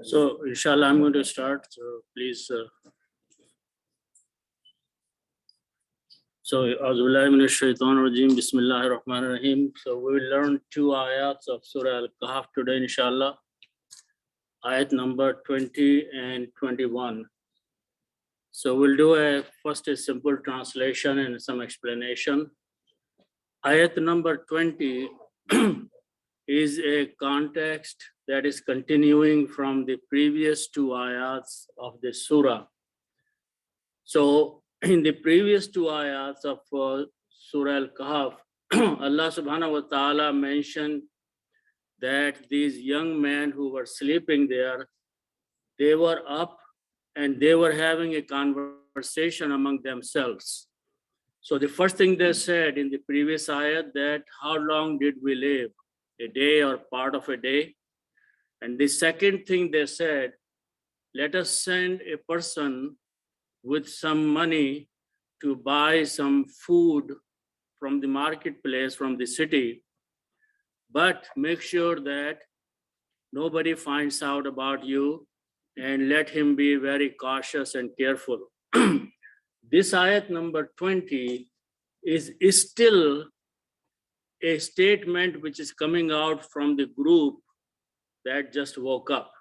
So, inshallah, I'm going to start. So, please. Auzubillahi minash shaitanir rajim. Bismillahir Rahmanir Rahim. So, we will learn two ayats of Surah Al-Kahf today, inshallah. Ayat number 20 and 21. So, we'll do first a simple translation and some explanation. Ayat number 20 is a context that is continuing from the previous two ayats of the surah. So in the previous two ayats of Surah Al-Kahf, Allah subhanahu wa ta'ala mentioned that these young men who were sleeping there, they were up and they were having a conversation among themselves. So the first thing they said in the previous ayat that how long did we live? A day or part of a day? And the second thing they said, let us send a person with some money to buy some food from the marketplace, from the city, but make sure that nobody finds out about you and let him be very cautious and careful. This ayat number 20 is still a statement which is coming out from the group that just woke up.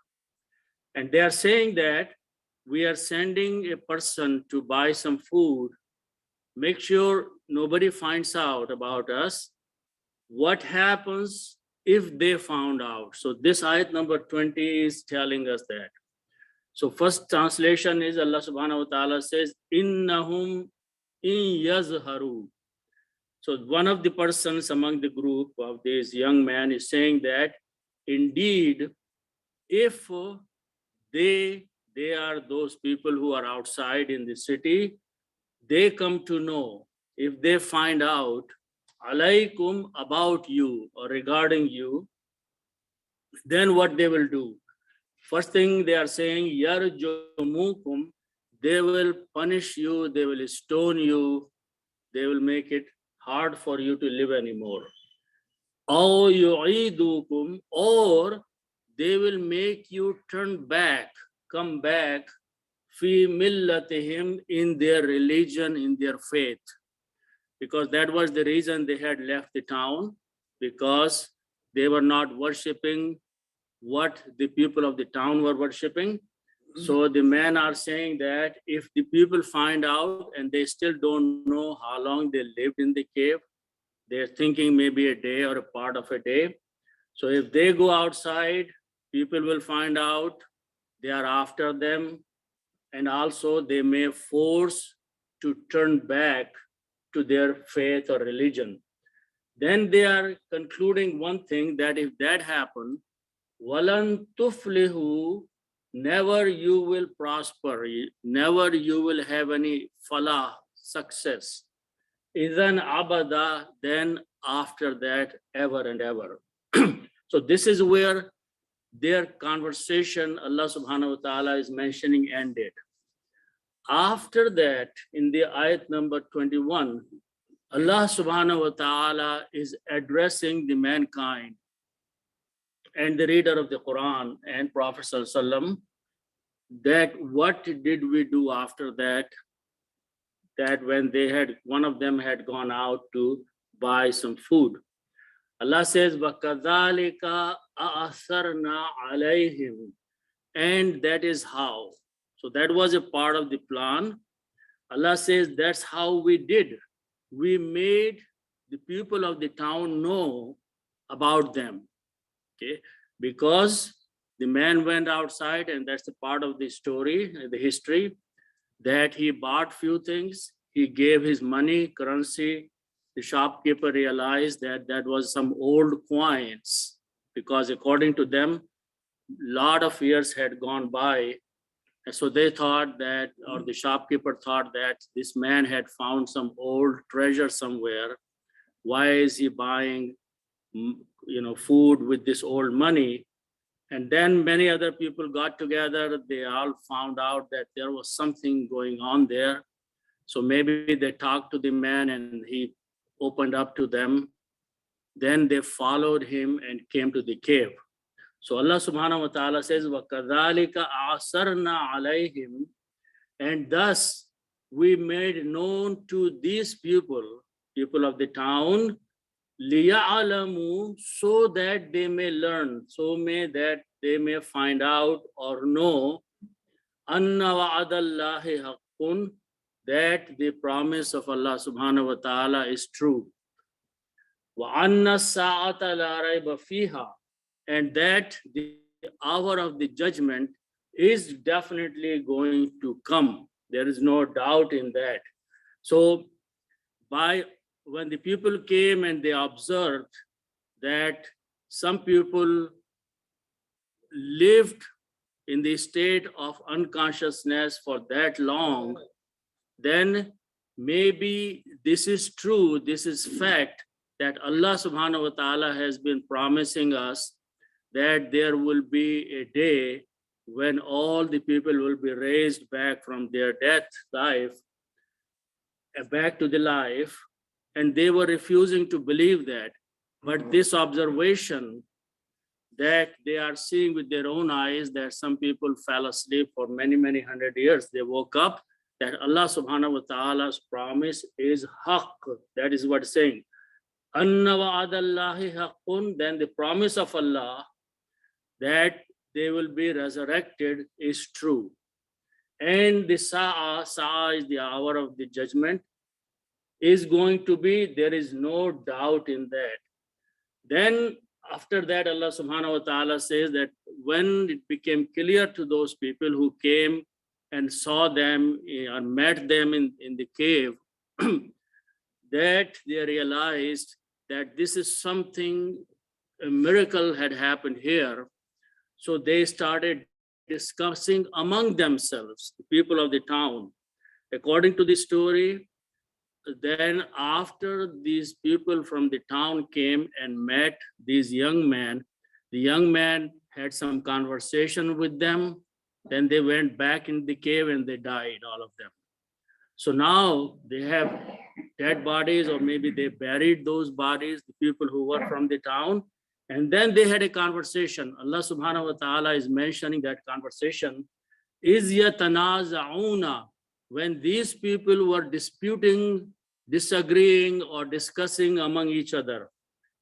And they are saying that we are sending a person to buy some food. Make sure nobody finds out about us. What happens if they found out? So this ayat number 20 is telling us that. So first translation is Allah subhanahu wa ta'ala says, Innahum in yazharu. So one of the persons among the group of this young man is saying that indeed, if they are those people who are outside in the city, they come to know, if they find out alaikum about you or regarding you, then what they will do? First thing they are saying, yarjumukum, they will punish you, they will stone you, they will make it hard for you to live anymore. Aw yu'idukum, or they will make you turn back, come back, fi millatihim, in their religion, in their faith. Because that was the reason they had left the town, because they were not worshipping what the people of the town were worshipping. So the men are saying that if the people find out and they still don't know how long they lived in the cave, they're thinking maybe a day or a part of a day. So if they go outside, people will find out, they are after them, and also they may force to turn back to their faith or religion. Then they are concluding one thing, that if that happens, walan tuflihu, never you will prosper, never you will have any falah, success. Idhan abada, then after that, ever and ever. So this is where their conversation, Allah subhanahu wa ta'ala is mentioning, ended. After that, in the ayat number 21, Allah subhanahu wa ta'ala is addressing the mankind and the reader of the Quran and Prophet sallallahu alaihi wasallam, that what did we do after that? That when one of them had gone out to buy some food. Allah says, وَكَذَلِكَ أَأْثَرْنَا عَلَيْهِمْ, and that is how. So that was a part of the plan. Allah says, that's how we did. We made the people of the town know about them. Okay, because the man went outside, and that's the part of the story, the history, that he bought few things, he gave his money, currency. The shopkeeper realized that that was some old coins, because according to them, lot of years had gone by. And so they thought that, or the shopkeeper thought that this man had found some old treasure somewhere. Why is he buying, food with this old money? And then many other people got together. They all found out that there was something going on there. So maybe they talked to the man and he opened up to them. Then they followed him and came to the cave. So Allah subhanahu wa ta'ala says, وَكَذَلِكَ أَعْصَرْنَا عَلَيْهِمْ, and thus we made known to these people of the town, لِيَعْلَمُوا, so that they may learn, that they may find out or know, أَنَّ وَعَدَ اللَّهِ حَقٌّ, that the promise of Allah subhanahu wa ta'ala is true. وَأَنَّ السَّاعَةَ لَا رَيْبَ فِيهَا, and that the hour of the judgment is definitely going to come. There is no doubt in that. So when the people came and they observed that some people lived in the state of unconsciousness for that long, then maybe this is true, this is fact, that Allah subhanahu wa ta'ala has been promising us that there will be a day when all the people will be raised back from their life, back to the life, and they were refusing to believe that. But this observation that they are seeing with their own eyes, that some people fell asleep for many, many hundred years, they woke up, that Allah subhanahu wa ta'ala's promise is haqq. That is what it's saying. Anna wa'adallahi haqqun, then the promise of Allah that they will be resurrected is true. And the sa'a is the hour of the judgment, is going to be, there is no doubt in that. Then after that, Allah subhanahu wa ta'ala says that when it became clear to those people who came and saw them or met them in the cave, that they realized that this is something, a miracle had happened here. So they started discussing among themselves, the people of the town. According to the story, then after these people from the town came and met these young men, the young man had some conversation with them. Then they went back in the cave and they died, all of them. So now they have dead bodies, or maybe they buried those bodies, the people who were from the town. And then they had a conversation. Allah subhanahu wa ta'ala is mentioning that conversation. Is yatanaza'una, when these people were disputing, disagreeing, or discussing among each other.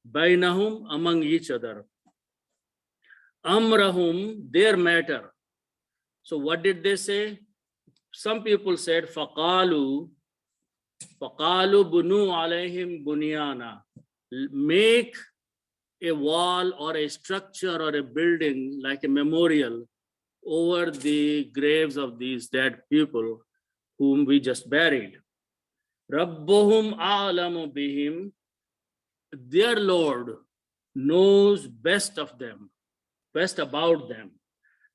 Bainahum, among each other. Amrahum, their matter. So what did they say? Some people said, Faqalu bunu alayhim bunyana. Make a wall or a structure or a building like a memorial over the graves of these dead people whom we just buried. Rabbuhum a'lamu bihim, their Lord knows best of them, best about them.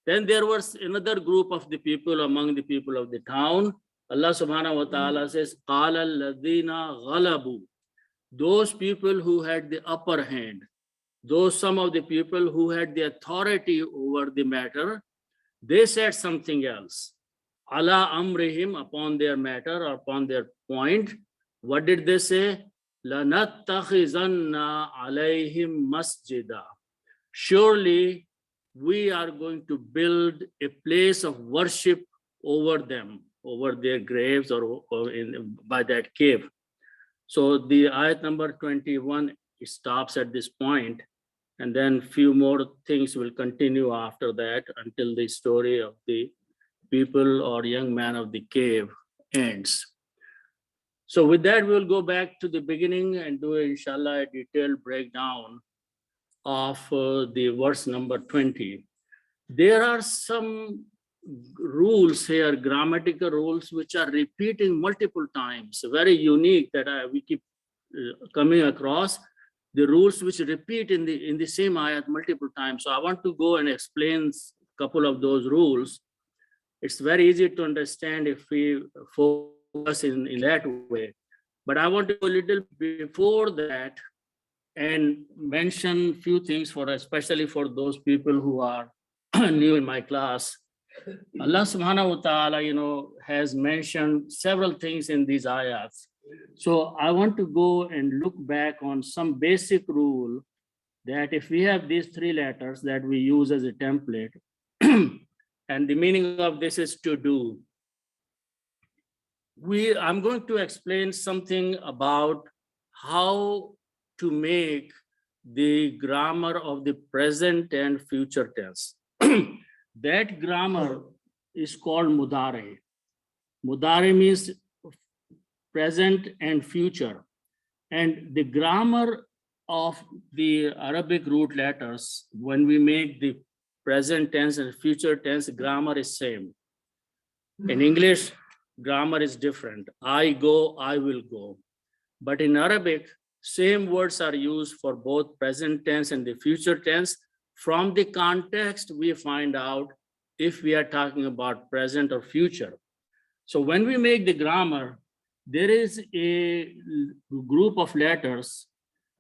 Then there was another group of the people among the people of the town. Allah subhanahu wa ta'ala says, Qala alladhina ghalabu, those people who had the upper hand, those some of the people who had the authority over the matter, they said something else. Ala amrihim, upon their matter or upon their point. What did they say? Lanattakhizanna alayhim masjida. Surely we are going to build a place of worship over them, over their graves, or by that cave. So the ayat number 21 stops at this point, and then few more things will continue after that until the story of the people or young man of the cave ends. So with that, we'll go back to the beginning and do, inshallah, a detailed breakdown of the verse number 20. There are some rules here, grammatical rules, which are repeating multiple times, very unique, that we keep coming across, the rules which repeat in the same ayat multiple times. So I want to go and explain a couple of those rules. It's very easy to understand if we focus in that way. But I want to go a little before that and mention few things, especially for those people who are new in my class. Allah subhanahu wa ta'ala, has mentioned several things in these ayats. So I want to go and look back on some basic rule that if we have these three letters that we use as a template, and the meaning of this is to do. I'm going to explain something about how to make the grammar of the present and future tense. That grammar is called mudare. Mudare means present and future. And the grammar of the Arabic root letters, when we make the present tense and future tense, grammar is same. In English, grammar is different. I go, I will go. But in Arabic, same words are used for both present tense and the future tense. From the context, we find out if we are talking about present or future. So when we make the grammar, there is a group of letters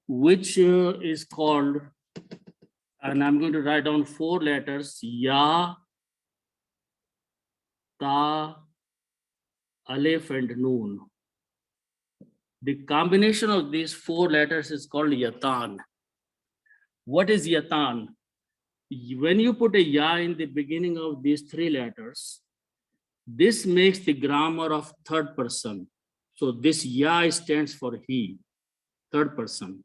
which is called, and I'm going to write down 4 letters, Ya, Ta, Alif, and Noon. The combination of these 4 letters is called Yatan. What is Yatan? When you put a Ya in the beginning of these 3 letters, this makes the grammar of third person. So this Ya stands for he, third person.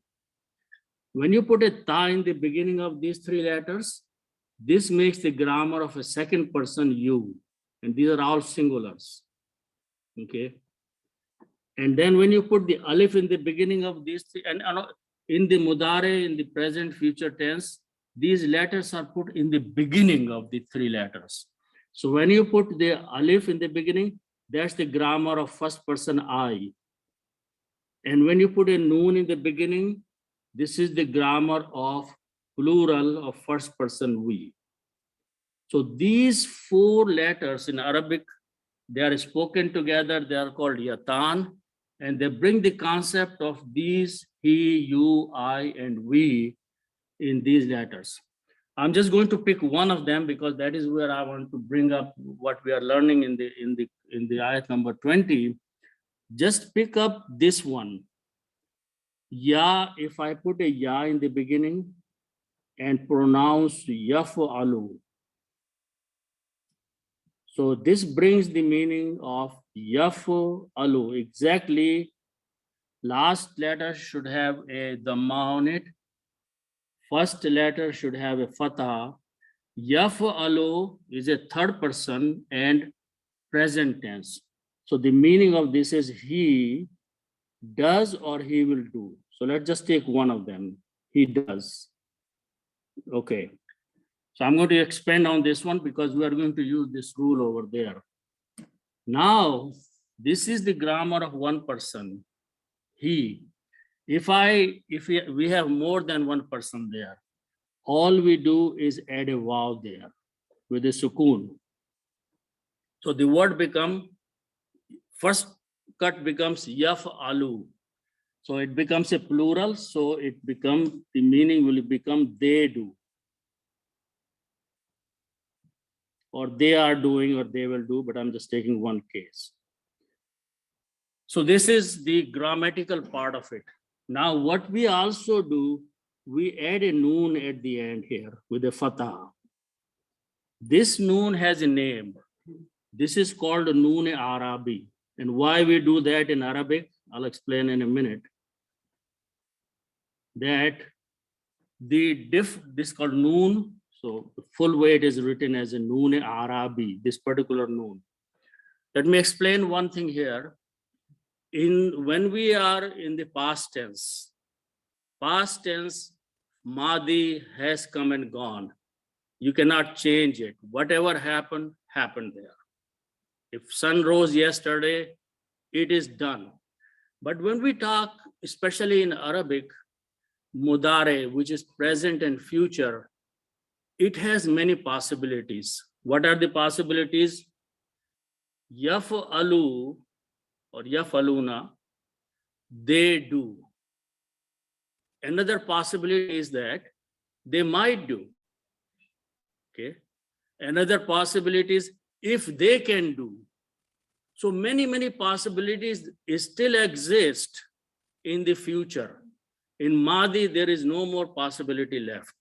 When you put a Ta in the beginning of these 3 letters, this makes the grammar of a second person you, and these are all singulars. Okay. And then when you put the alif in the beginning of these 3, and in the mudare, in the present future tense, these letters are put in the beginning of the 3 letters. So when you put the alif in the beginning, that's the grammar of first person I. And when you put a noon in the beginning, this is the grammar of plural of first person we. So these 4 letters in Arabic, they are spoken together, they are called Yatan, and they bring the concept of these, he, you, I, and we in these letters. I'm just going to pick one of them because that is where I want to bring up what we are learning in the ayat number 20. Just pick up this one. Ya, if I put a ya in the beginning and pronounce yaf'alu. So this brings the meaning of yaf'alu. Exactly, last letter should have a dhamma on it. First letter should have a fatha. Yaf'alu is a third person and present tense. So the meaning of this is he does or he will do. So let's just take one of them. He does. Okay. So I'm going to expand on this one because we are going to use this rule over there. Now, this is the grammar of one person, he. If we have more than one person there, all we do is add a vav there with a sukoon. So the word first cut becomes yaf'alu. So it becomes a plural, so the meaning will become they do. Or they are doing, or they will do, but I'm just taking one case. So this is the grammatical part of it. Now what we also do, we add a noon at the end here with a fatah. This noon has a name. This is called noon Arabi. And why we do that in Arabic, I'll explain in a minute. That this is called noon. So the full way it is written as a noon Arabi, this particular noon. Let me explain one thing here. When we are in the past tense, Madi has come and gone. You cannot change it. Whatever happened, happened there. If sun rose yesterday, it is done. But when we talk, especially in Arabic, mudare, which is present and future, it has many possibilities. What are the possibilities? Yaf'alu or yaf'aluna, they do. Another possibility is that they might do. Okay. Another possibility is if they can do. So many possibilities still exist in the future. In Madi, there is no more possibility left.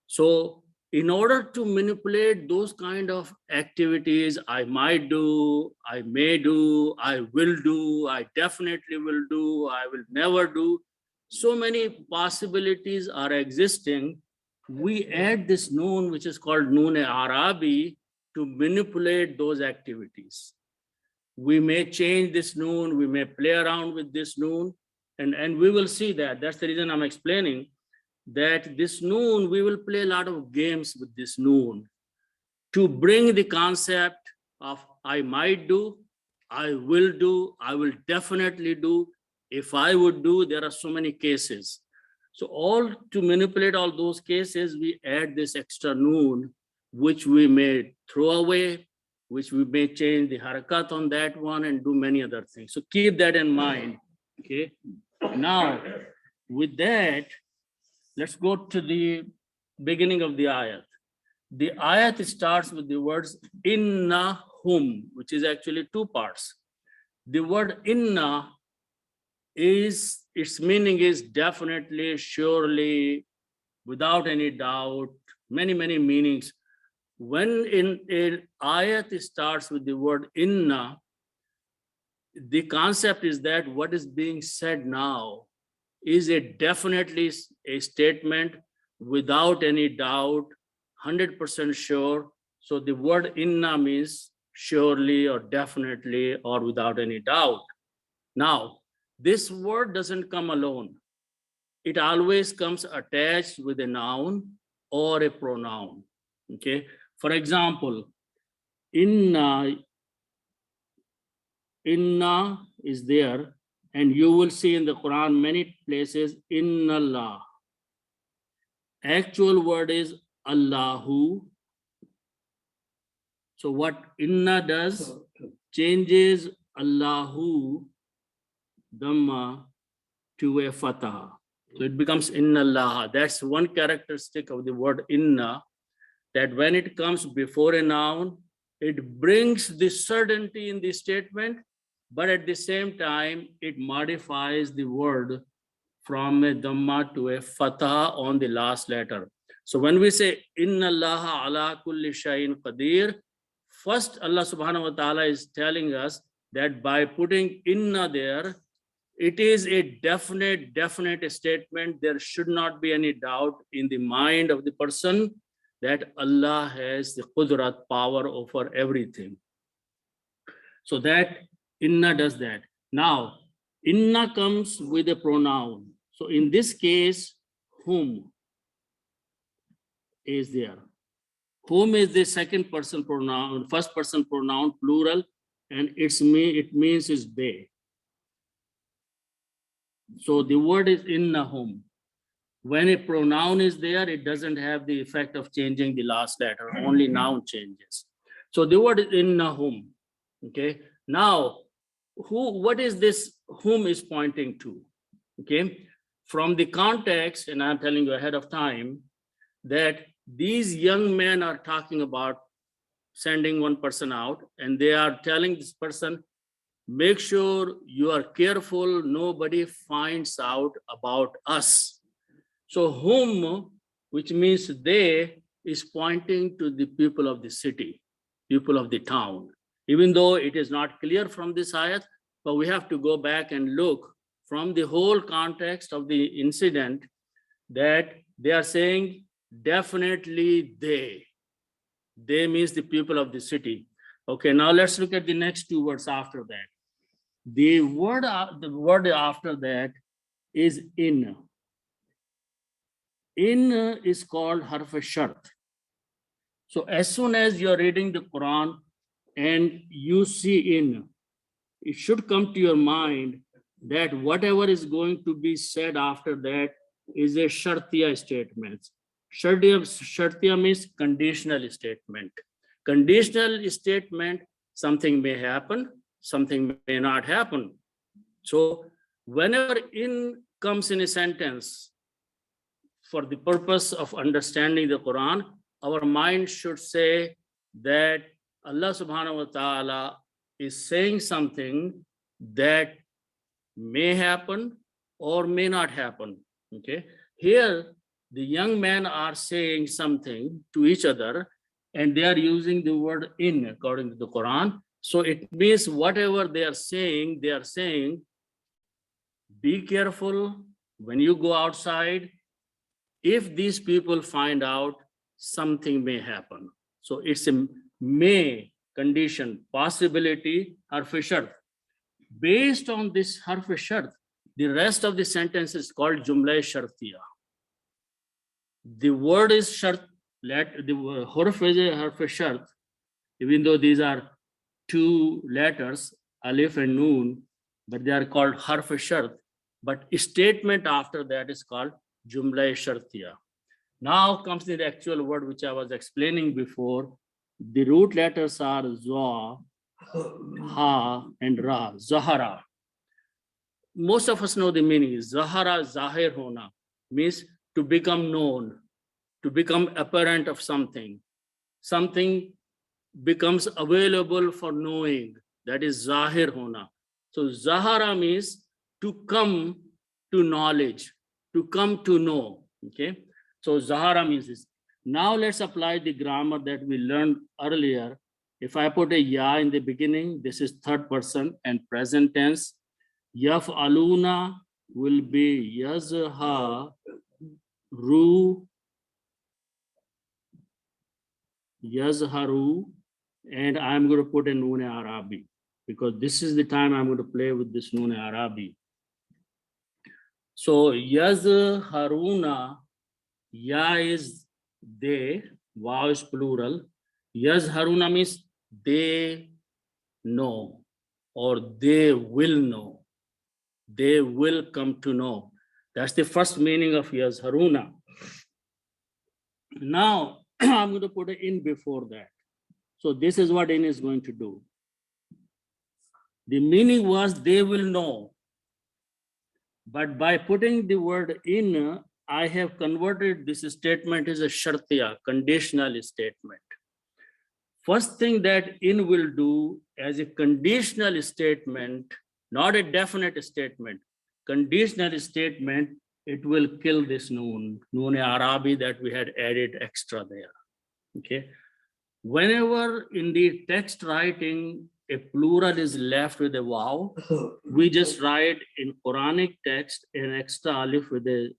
So in order to manipulate those kind of activities, I might do, I may do, I will do, I definitely will do, I will never do. So many possibilities are existing. We add this noon, which is called noon-e-arabi, to manipulate those activities. We may change this noon, we may play around with this noon, and we will see that. That's the reason I'm explaining that this noon, we will play a lot of games with this noon to bring the concept of I might do, I will do, I will definitely do, if I would do. There are so many cases. So all to manipulate all those cases, we add this extra noon, which we may throw away, which we may change the harakat on that one and do many other things. So keep that in mind, okay? Now, with that, let's go to the beginning of the ayat. The ayat starts with the words inna hum, which is actually two parts. The word inna is, its meaning is definitely, surely, without any doubt, many meanings. When in an ayat starts with the word inna, the concept is that what is being said now is a definitely a statement without any doubt, 100% sure. So the word inna means surely or definitely or without any doubt. Now, this word doesn't come alone. It always comes attached with a noun or a pronoun, okay? For example, inna is there, and you will see in the Quran many places inna Allah. Actual word is Allahu. So what inna does, changes Allahu dhamma to a fatah. So it becomes inna Allah. That's one characteristic of the word inna, that when it comes before a noun, it brings the certainty in the statement, but at the same time, it modifies the word from a dhamma to a fatah on the last letter. So when we say inna Allah ala kulli shayin qadir, first Allah subhanahu wa ta'ala is telling us that by putting inna there, it is a definite statement. There should not be any doubt in the mind of the person that Allah has the qudrat, power over everything. So that inna does that. Now, inna comes with a pronoun. So in this case, whom is there. Whom is the second person pronoun, first person pronoun, plural, and it means is they. So the word is inna whom. When a pronoun is there, it doesn't have the effect of changing the last letter, only noun changes. So the word is inna whom, okay? Now, what is this whom is pointing to, okay? From the context, and I'm telling you ahead of time, that these young men are talking about sending one person out, and they are telling this person, make sure you are careful, nobody finds out about us. So whom, which means they, is pointing to the people of the city, people of the town. Even though it is not clear from this ayat, but we have to go back and look from the whole context of the incident that they are saying definitely they. They means the people of the city. Okay, now let's look at the next two words after that. The word after that is in. In is called harf shart. So as soon as you're reading the Quran and you see in, it should come to your mind that whatever is going to be said after that is a shartiya statement. Shartiya means conditional statement. Conditional statement, something may happen, something may not happen. So whenever in comes in a sentence, for the purpose of understanding the Quran, our mind should say that Allah subhanahu wa ta'ala is saying something that may happen, or may not happen. Okay, here the young men are saying something to each other, and they are using the word in according to the Quran. So it means whatever they are saying, be careful when you go outside. If these people find out, something may happen. So it's a may condition, possibility, harf shart. Based on this harf shart, the rest of the sentence is called jumla shartiya. The word is shart, let the harf is a harf shart, even though these are two letters, alif and noon, but they are called harf shart. But statement after that is called jumla shartiya. Now comes the actual word which I was explaining before. The root letters are za, ha, and ra, zahara. Most of us know the meaning. Zahara, zahir hona, means to become known, to become apparent of something. Something becomes available for knowing. That is zahir hona. So zahara means to come to knowledge, to come to know. Okay. So zahara means this. Now let's apply the grammar that we learned earlier. If I put a ya in the beginning, this is third person and present tense. Yaf'aluna will be yazharu, yazharu, and I'm going to put a noon Arabi because this is the time I'm going to play with this noon Arabi. So yazharuna, ya is they, wow is plural. Yazharuna means they know or they will know. They will come to know. That's the first meaning of yazharuna. Now I'm going to put it in before that. So this is what in is going to do. The meaning was they will know. But by putting the word in, I have converted this statement as a shartiya, conditional statement. First thing that in will do as a conditional statement, not a definite statement, conditional statement, it will kill this noon Arabi that we had added extra there. Okay. Whenever in the text writing, a plural is left with a wow, we just write in Quranic text an extra alif with a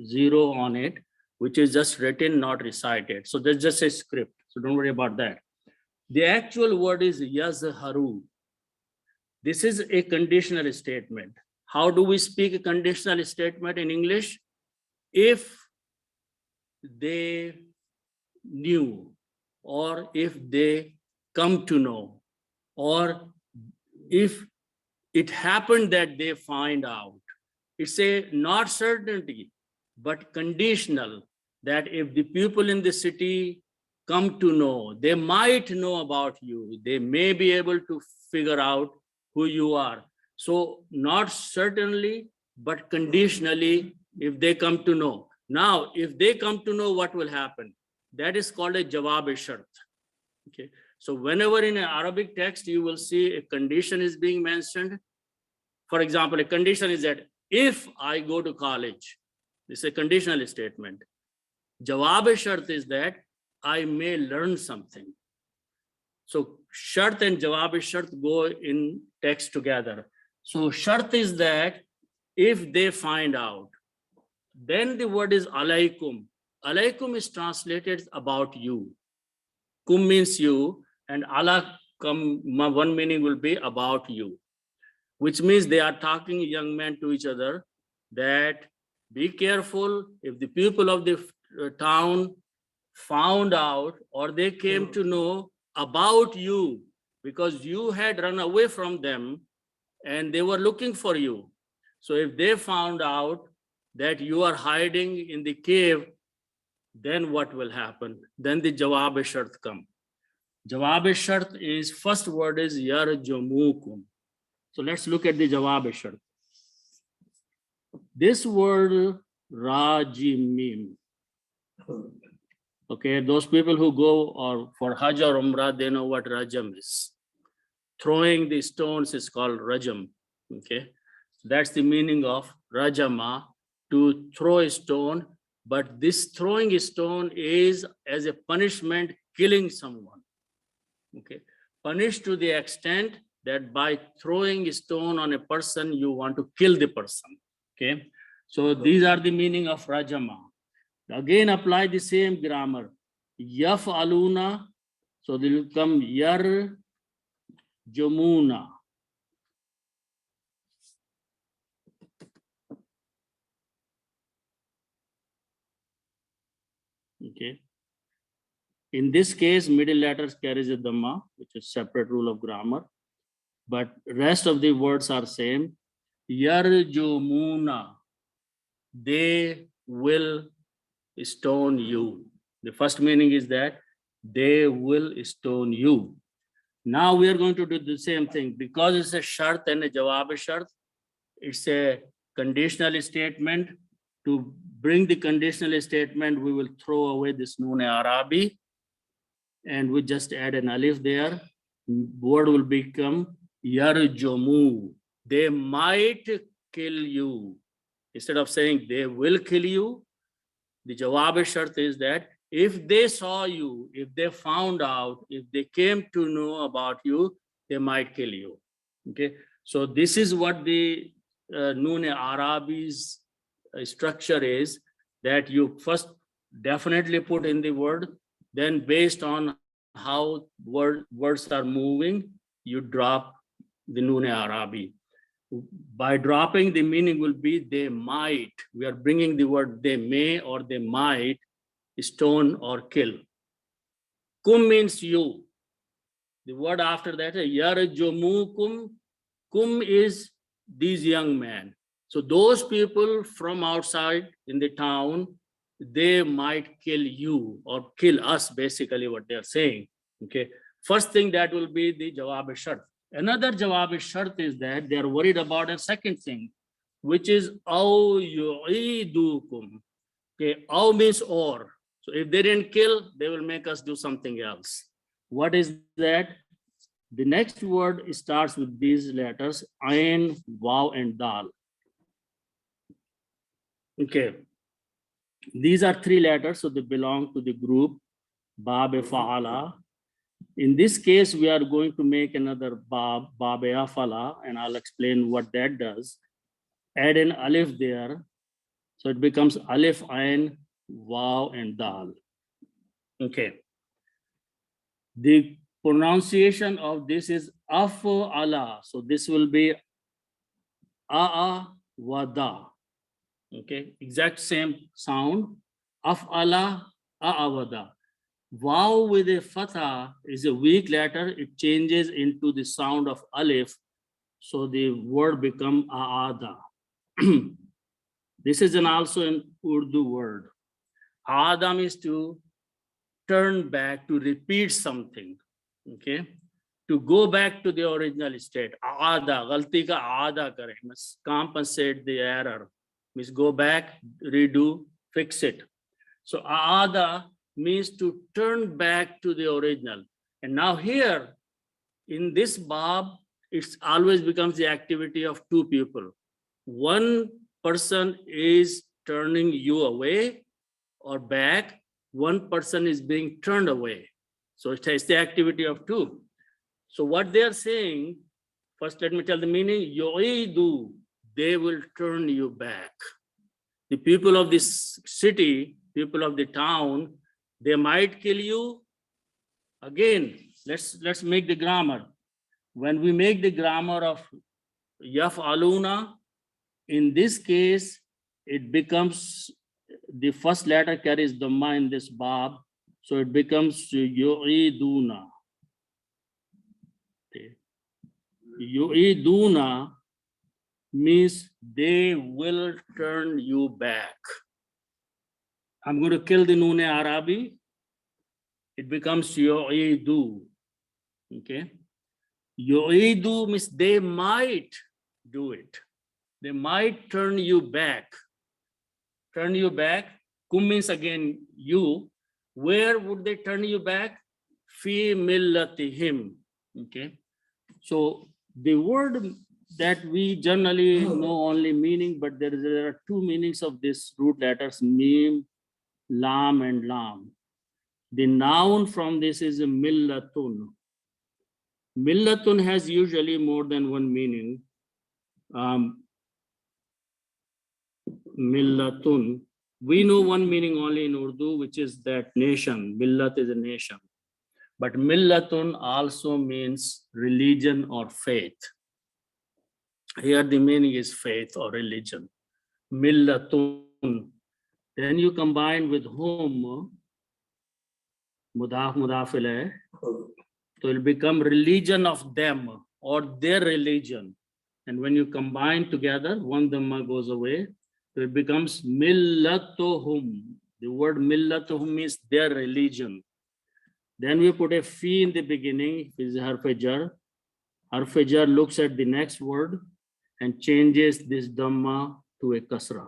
zero on it, which is just written, not recited. So that's just a script. So don't worry about that. The actual word is yazharu. This is a conditional statement. How do we speak a conditional statement in English? If they knew, or if they come to know, or if it happened that they find out. It's a not certainty, but conditional, that if the people in the city come to know, they might know about you. They may be able to figure out who you are. So not certainly, but conditionally, if they come to know. Now, if they come to know, what will happen? That is called a jawab-e-shart. Okay. So whenever in an Arabic text, you will see a condition is being mentioned. For example, a condition is that if I go to college, this is a conditional statement. Jawab-e-shart is that I may learn something. So shart and jawab-e-shart go in text together. So shart is that if they find out, then the word is alaykum. Alaykum is translated about you. Kum means you, and ala one meaning will be about you, which means they are talking young men to each other that be careful if the people of the town found out or they came to know about you because you had run away from them and they were looking for you. So if they found out that you are hiding in the cave, then what will happen? Then the jawab-e-shart come. Jawab-e-shart is, first word is yarjumukum. So let's look at the jawab-e-shart. This word rajimim. Okay, those people who go or for Hajj or Umrah, they know what rajam is. Throwing the stones is called rajam. Okay, that's the meaning of rajama, to throw a stone, but this throwing a stone is as a punishment, killing someone. Okay, punished to the extent that by throwing a stone on a person, you want to kill the person. Okay, so these are the meaning of rajama. Again, apply the same grammar. Yaf aluna, so they will come yar jamuna. Okay. In this case, middle letters carries a dhamma, which is separate rule of grammar, but rest of the words are same. Yarjumuna, they will stone you. The first meaning is that they will stone you. Now we are going to do the same thing because it's a shart and a jawab shart. It's a conditional statement. To bring the conditional statement, we will throw away this noon Arabi and we just add an alif there. Word will become yarjumu. They might kill you. Instead of saying they will kill you, the jawab shart is that if they saw you, if they found out, if they came to know about you, they might kill you. Okay, so this is what the Noon Arabi's structure is, that you first definitely put in the word, then based on how words are moving, you drop the Noon Arabi. By dropping, the meaning will be they might. We are bringing the word they may or they might stone or kill. Kum means you. The word after that, yarjumukum. Kum is these young men. So those people from outside in the town, they might kill you or kill us, basically what they are saying. Okay. First thing that will be the jawab shart. Another jawab shart is that they are worried about a second thing, which is aw yu'idukum. Okay, aw means or. So if they didn't kill, they will make us do something else. What is that? The next word starts with these letters, ain, waw, and dal. Okay, these are three letters, so they belong to the group bab fa'ala. In this case, we are going to make another bab afala, and I'll explain what that does. Add an alif there, so it becomes alif, ain, waw, and dal. Okay. The pronunciation of this is afala, so this will be a wada. Okay, exact same sound. Afala wada. Waw with a fatha is a weak letter. It changes into the sound of alif, so the word become aada. This is also an Urdu word. Aada means to turn back, to repeat something. Okay, to go back to the original state. Aada, galti ka aada kare, must compensate the error. Means go back, redo, fix it. So aada means to turn back to the original. And now here in this bab, it always becomes the activity of two people. One person is turning you away or back, one person is being turned away. So it's the activity of two. So what they are saying, first let me tell the meaning, yu'idu, they will turn you back. The people of this city, people of the town, they might kill you. Again, let's make the grammar. When we make the grammar of yaf'aluna, in this case, it becomes, the first letter carries dhamma in this bab, so it becomes yu'iduna. Okay. Yu'iduna means they will turn you back. I'm going to kill the Noon Arabi. It becomes yu'idu. Okay. Yu'idu means they might do it. They might turn you back. Turn you back. Kum means again you. Where would they turn you back? Fi millatihim. Okay. So the word that we generally know only meaning, but there are two meanings of this root letters, mim, lam, and lam. The noun from this is millatun. Millatun has usually more than one meaning. Millatun, we know one meaning only in Urdu, which is that nation. Millat is a nation. But millatun also means religion or faith. Here the meaning is faith or religion. Millatun. Then you combine with whom, mudaf mudaf ilayh, so it will become religion of them or their religion. And when you combine together, one dhamma goes away, so it becomes millatuhum. The word millatuhum means their religion. Then we put a fi in the beginning, is harf jar. Harf jar looks at the next word and changes this dhamma to a kasra.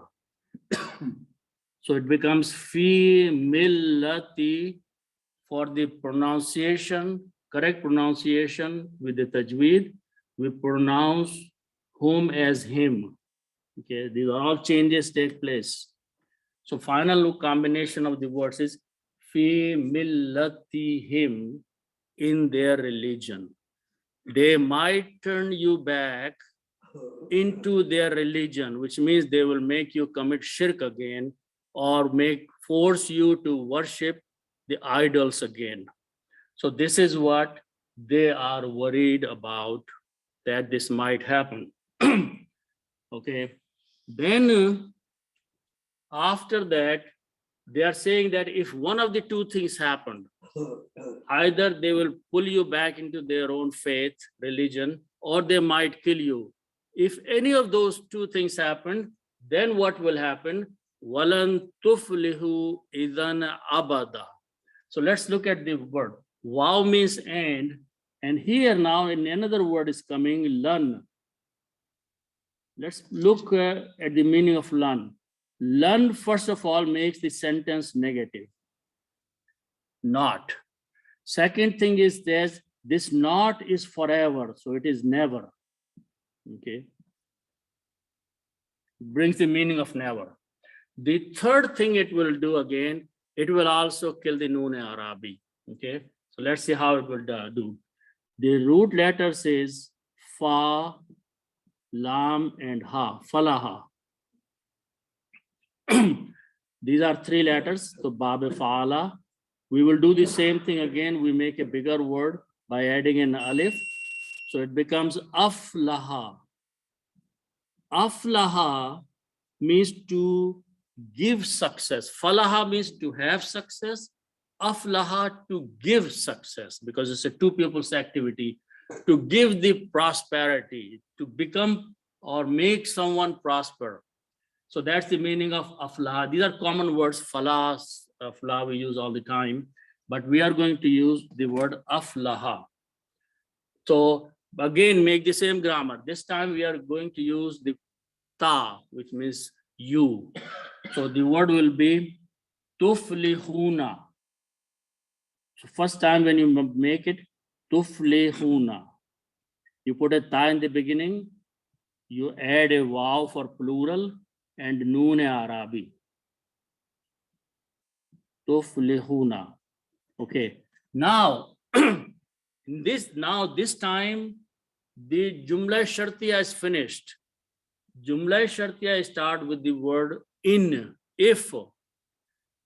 So it becomes fi millati. For the pronunciation, correct pronunciation with the tajweed, we pronounce whom as him. Okay, these all changes take place. So final combination of the words is fi millatihim, in their religion. They might turn you back into their religion, which means they will make you commit shirk again or force you to worship the idols again. So this is what they are worried about, that this might happen. Okay, then after that, they are saying that if one of the two things happened, either they will pull you back into their own faith, religion, or they might kill you. If any of those two things happen, then what will happen? Walan tuflihu idan abada. So let's look at the word. Wow means and here now in another word is coming, lan. Let's look at the meaning of lan. Lan, first of all, makes the sentence negative. Not. Second thing is this not is forever, so it is never. Okay. Brings the meaning of never. The third thing it will do again, it will also kill the noon Arabi. Okay, so let's see how it will do. The root letters is fa, lam, and ha, falaha. These are three letters, so bab fa'ala. We will do the same thing again. We make a bigger word by adding an alif. So it becomes aflaha. Aflaha means to give success. Falaha means to have success. Aflaha, to give success, because it's a two people's activity, to give the prosperity, to become or make someone prosper. So that's the meaning of aflaha. These are common words. Falah, aflah we use all the time, but we are going to use the word aflaha. So again, make the same grammar. This time we are going to use the ta, which means you. So the word will be tuflihuna. So first time when you make it, tuflihuna, you put a ta in the beginning, you add a waw for plural and noon Arabi. Tuflihuna. Okay. Now, this time the Jumla Shartiya is finished. Jumla Shartiya start with the word in, if,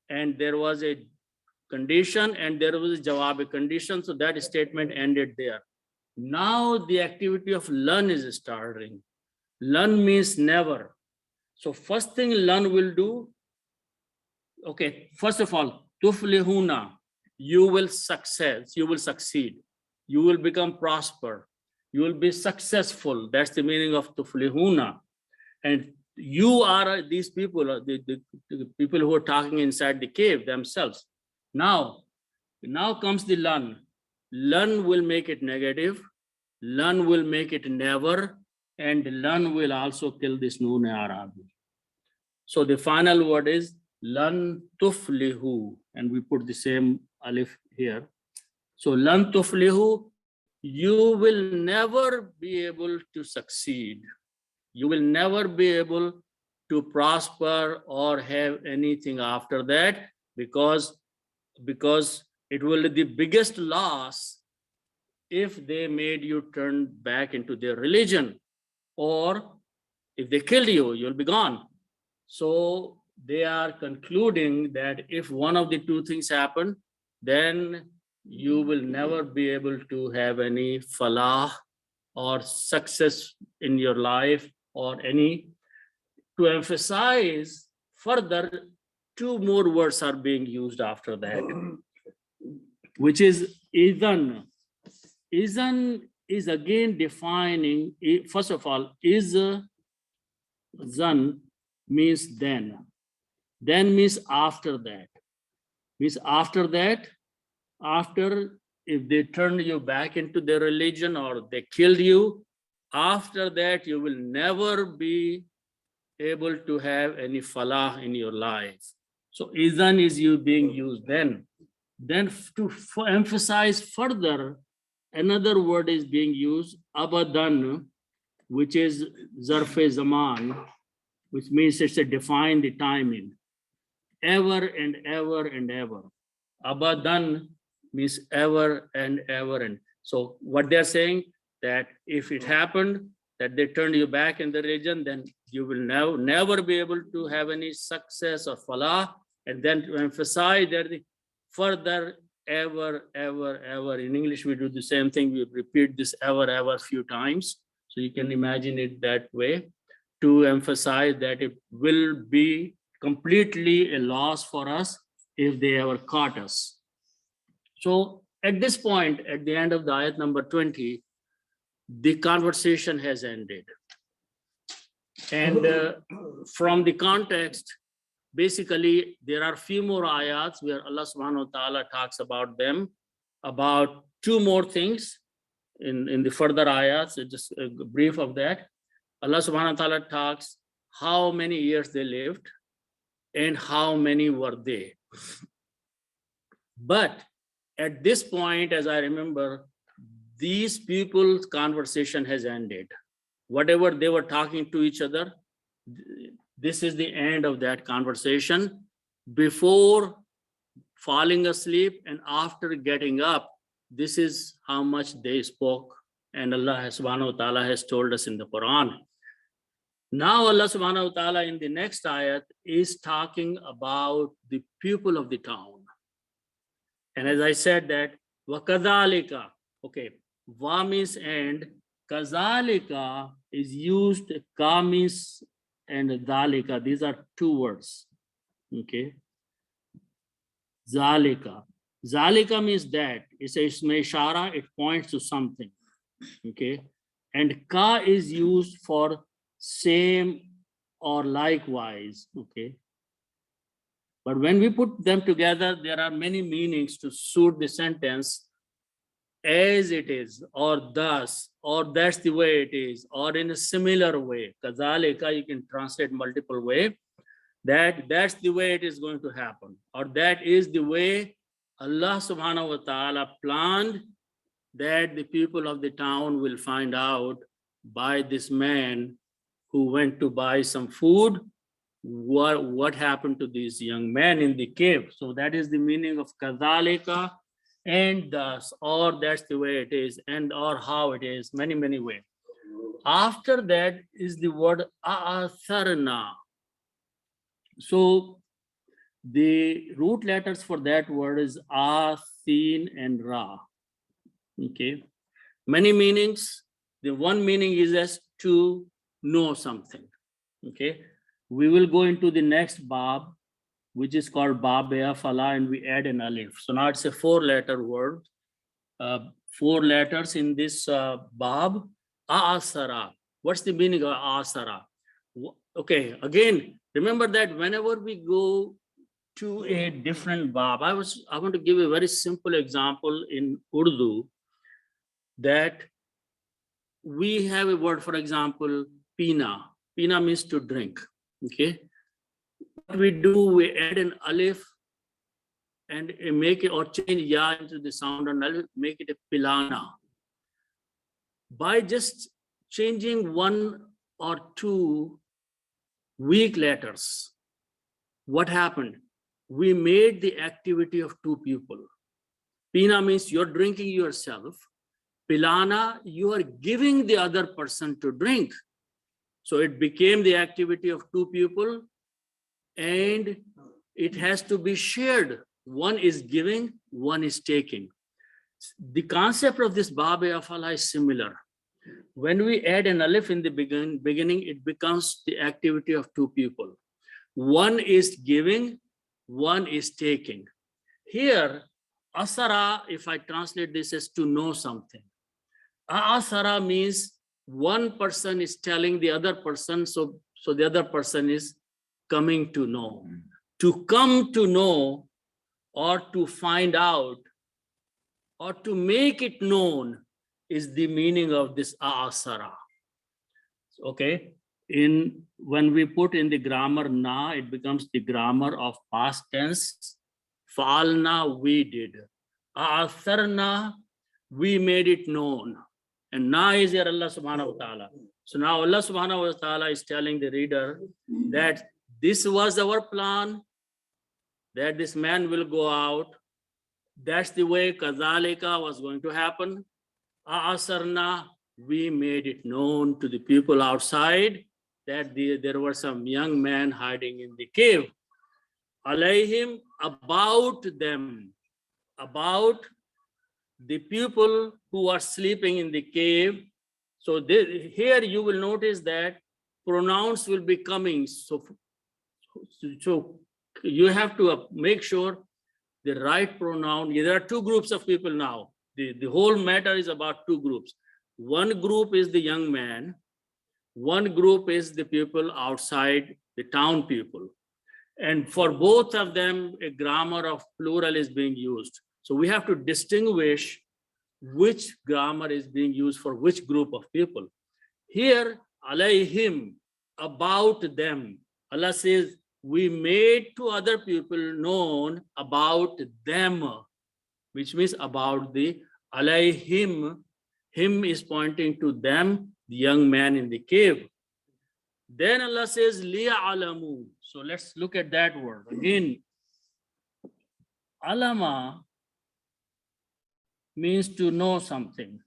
and there was a condition and there was a jawab condition, so that statement ended there. Now the activity of lan is starting. Lan means never. So first thing lan will do, okay, first of all, tuflihuna, you will success, you will succeed, you will become prosper, you will be successful. That's the meaning of tuflihuna. And you are these people, the people who are talking inside the cave themselves. Now comes the lan. Lan will make it negative. Lan will make it never. And lan will also kill this noon Arabi. So the final word is lan tuflihu. And we put the same alif here. So lan tuflihu, you will never be able to succeed. You will never be able to prosper or have anything after that, because it will be the biggest loss if they made you turn back into their religion, or if they killed you, you'll be gone. So they are concluding that if one of the two things happen, then you will never be able to have any falah or success in your life or any. To emphasize further, two more words are being used after that, which is idhan. Idhan is again defining, first of all, zan means then. Then means after that. Means after that, after, if they turned you back into their religion or they killed you, after that you will never be able to have any falah in your life. So izan is you being used then. Then to emphasize further, another word is being used, abadan, which is zarf-e zaman, which means it's a define the timing. Ever and ever and ever. Abadan means ever and ever. And so what they're saying, that if it happened that they turned you back in the religion, then you will never be able to have any success or falah. And then to emphasize that the further, ever, ever, ever. In English, we do the same thing. We repeat this ever, ever few times. So you can imagine it that way, to emphasize that it will be completely a loss for us if they ever caught us. So at this point, at the end of the ayat number 20, the conversation has ended. And from the context, basically, there are few more ayats where Allah subhanahu wa ta'ala talks about them, about two more things in the further ayats, just a brief of that. Allah subhanahu wa ta'ala talks how many years they lived and how many were they. But at this point, as I remember, these people's conversation has ended. Whatever they were talking to each other, this is the end of that conversation. Before falling asleep and after getting up, this is how much they spoke. And Allah subhanahu wa ta'ala has told us in the Quran. Now Allah subhanahu wa ta'ala in the next ayat is talking about the people of the town. And as I said that, وَكَذَلِكَ, okay, wa means and, kazalika is used, ka means and dalika, these are two words, okay. Zalika, zalika means that, it's a isme ishara, it points to something, okay. And ka is used for same or likewise, okay. But when we put them together, there are many meanings to suit the sentence, as it is, or thus, or that's the way it is, or in a similar way. Kazalika, you can translate multiple way. That's the way it is going to happen, or that is the way Allah subhanahu wa ta'ala planned that the people of the town will find out by this man who went to buy some food, what happened to these young men in the cave. So that is the meaning of kazalika, and thus, or that's the way it is, and or how it is, many, many ways. After that is the word a'atharna. So the root letters for that word is a, sin, and ra. Okay, many meanings. The one meaning is as to know something. Okay, we will go into the next bab, which is called bab fala, and we add an alif. So now it's a 4-letter word, 4 letters in this bab. Asara. What's the meaning of asara? Okay, again, remember that whenever we go to a different bab, I want to give a very simple example in Urdu, that we have a word, for example, pina. Pina means to drink. Okay, what we do, we add an alif and make it, or change ya into the sound and alif, make it a pilana. by just changing one or two weak letters. What happened? We made the activity of two people. Pina means you're drinking yourself. Pilana, you are giving the other person to drink. So it became the activity of two people, and it has to be shared. One is giving, one is taking. The concept of this Bab Afala is similar. When we add an alif in the beginning, it becomes the activity of two people. One is giving, one is taking. Here, asara, if I translate this as to know something. Asara means one person is telling the other person, so the other person is coming to know. To come to know, or to find out, or to make it known is the meaning of this asara. Okay, when we put in the grammar na, it becomes the grammar of past tense. Fa'alna, we did. Asarna, we made it known. And na is here Allah subhanahu wa ta'ala. So now Allah subhanahu wa ta'ala is telling the reader that this was our plan, that this man will go out. That's the way Kazalika was going to happen. Asarna, we made it known to the people outside that there were some young men hiding in the cave. Alayhim, about them, about the people who are sleeping in the cave. So here you will notice that pronouns will be coming. So you have to make sure the right pronoun. There are two groups of people now. The whole matter is about two groups. One group is the young man. One group is the people outside, the town people. And for both of them, a grammar of plural is being used. So we have to distinguish which grammar is being used for which group of people. Here, alayhim, about them. Allah says, we made to other people known about them, which means about the alayhim. Him is pointing to them, the young man in the cave. Then Allah says, liya'alamu. So let's look at that word. Again, alama means to know something.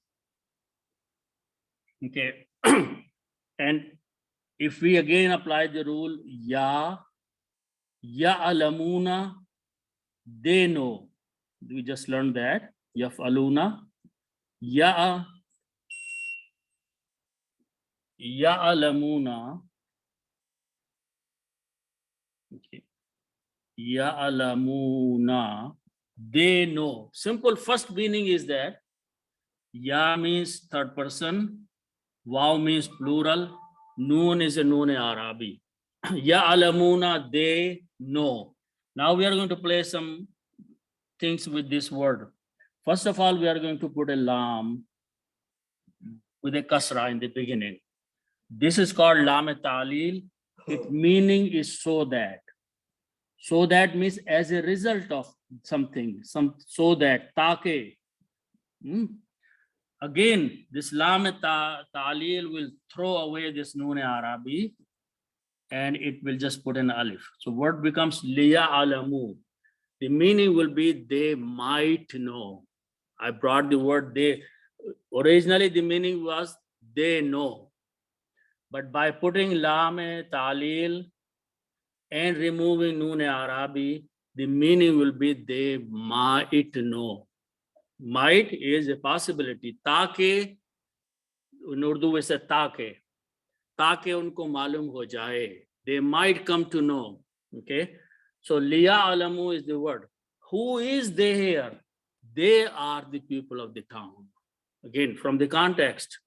Okay. And if we again apply the rule, ya'alamuna, they know. We just learned that. Yaf'aluna, ya'alamuna. Okay. Ya'alamuna, they know. Simple first meaning is that ya means third person, waw means plural, noon is a noon Arabi. Ya'alamuna, they know. Now we are going to play some things with this word. First of all, we are going to put a lam with a kasra in the beginning. This is called lam ta'lil. Its meaning is so that. So that means as a result of something, so that, take. Again, this lam ta'lil will throw away this noon Arabi and it will just put an alif. So word becomes liya'alamu. The meaning will be they might know. I brought the word they. Originally the meaning was they know. But by putting lam ta'lil and removing noon Arabi, the meaning will be they might know. Might is a possibility. Taake, in Urdu we say taake. Taake unko malum ho jaye. They might come to know. Okay. So liya'alamu is the word. Who is they here? They are the people of the town. Again, from the context,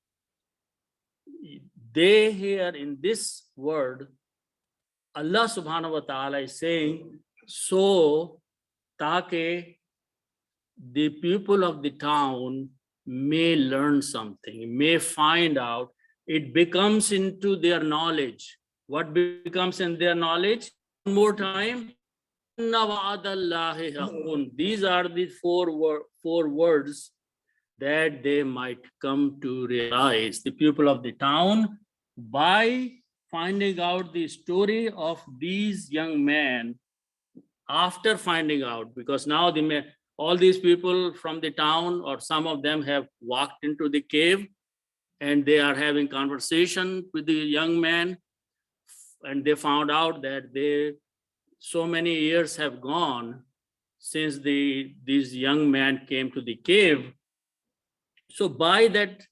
they here in this word, Allah subhanahu wa ta'ala is saying, so taake the people of the town may learn something, may find out, it becomes into their knowledge. What becomes in their knowledge? One more time. These are the four words that they might come to realize, the people of the town, by finding out the story of these young men. After finding out, because now all these people from the town, or some of them, have walked into the cave and they are having conversation with the young man, and they found out that so many years have gone since these young men came to the cave. So by that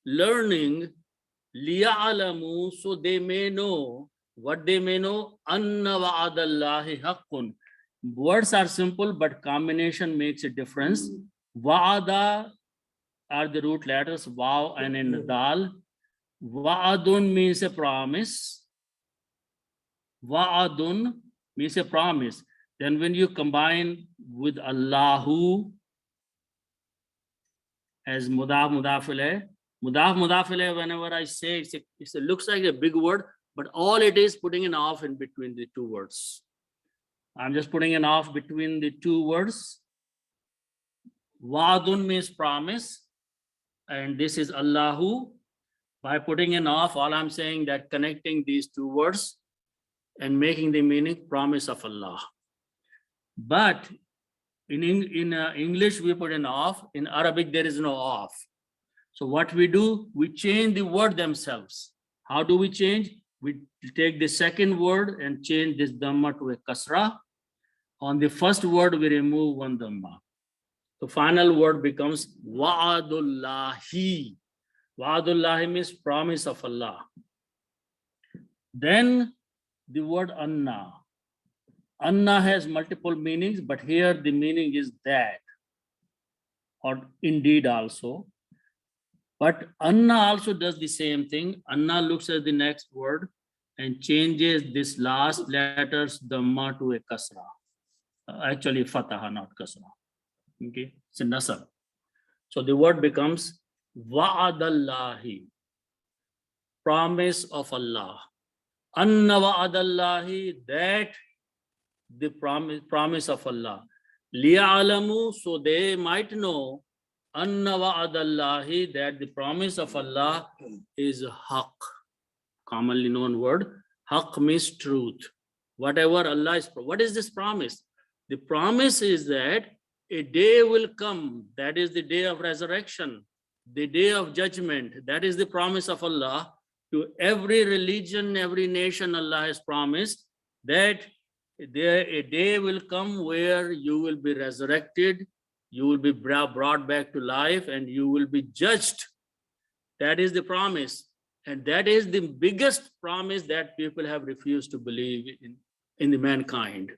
learning, liya'lamu, so they may know, what they may know, anna wa'adallahi haqqun. Words are simple, but combination makes a difference. Wa'ada are the root letters, waw and in dal. Wa'adun means a promise. Wa'adun means a promise. Then when you combine with Allahu as mudaf mudaf, whenever I say, it looks like a big word, but all it is putting an off in between the two words. I'm just putting an off between the two words. Wa'adun means promise, and this is Allahu. By putting an off, all I'm saying that connecting these two words and making the meaning promise of Allah. But in English, we put an off. In Arabic, there is no off. So what we do, we change the word themselves. How do we change? We take the second word and change this dhamma to a kasra. On the first word, we remove one dhamma. The final word becomes wa'adullahi. Wa'adullahi means promise of Allah. Then the word anna. Anna has multiple meanings, but here the meaning is that, or indeed also. But anna also does the same thing. Anna looks at the next word and changes this last letter's dhamma to a kasra. Actually fataha, not kasra. Okay, it's a nasab. So the word becomes wa'adallahi, promise of Allah. Anna wa'adallahi, that the promise of Allah. Liya'alamu, so they might know, anna wa'adallahi, that the promise of Allah is haqq, commonly known word. Haqq means truth. Whatever Allah is, what is this promise? The promise is that a day will come, that is the day of resurrection, the day of judgment. That is the promise of Allah to every religion, every nation. Allah has promised that a day will come where you will be resurrected, you will be brought back to life, and you will be judged. That is the promise. And that is the biggest promise that people have refused to believe in the mankind.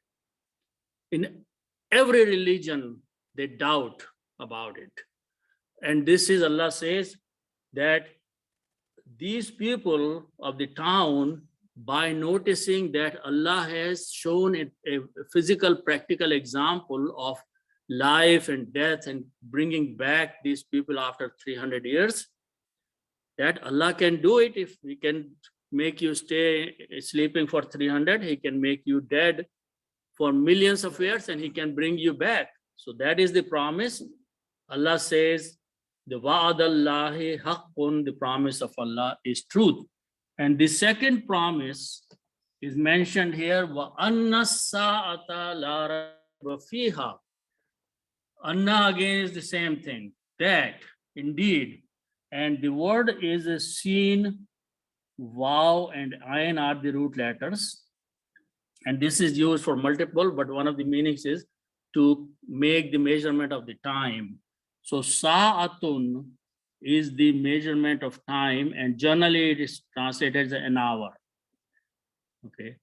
In every religion, they doubt about it. And this is, Allah says that these people of the town, by noticing that Allah has shown a physical, practical example of life and death and bringing back these people after 300 years, that Allah can do it. If He can make you stay sleeping for 300, He can make you dead for millions of years, and He can bring you back. So that is the promise. Allah says, the wa'adallahi haqqun, the promise of Allah is truth. And the second promise is mentioned here, wa anna sa'ata la raiba fiha. Anna again is the same thing, that indeed. And the word is a sin, waw and ayn are the root letters. And this is used for multiple, but one of the meanings is to make the measurement of the time. So sa'atun is the measurement of time, and generally it is translated as an hour. Okay,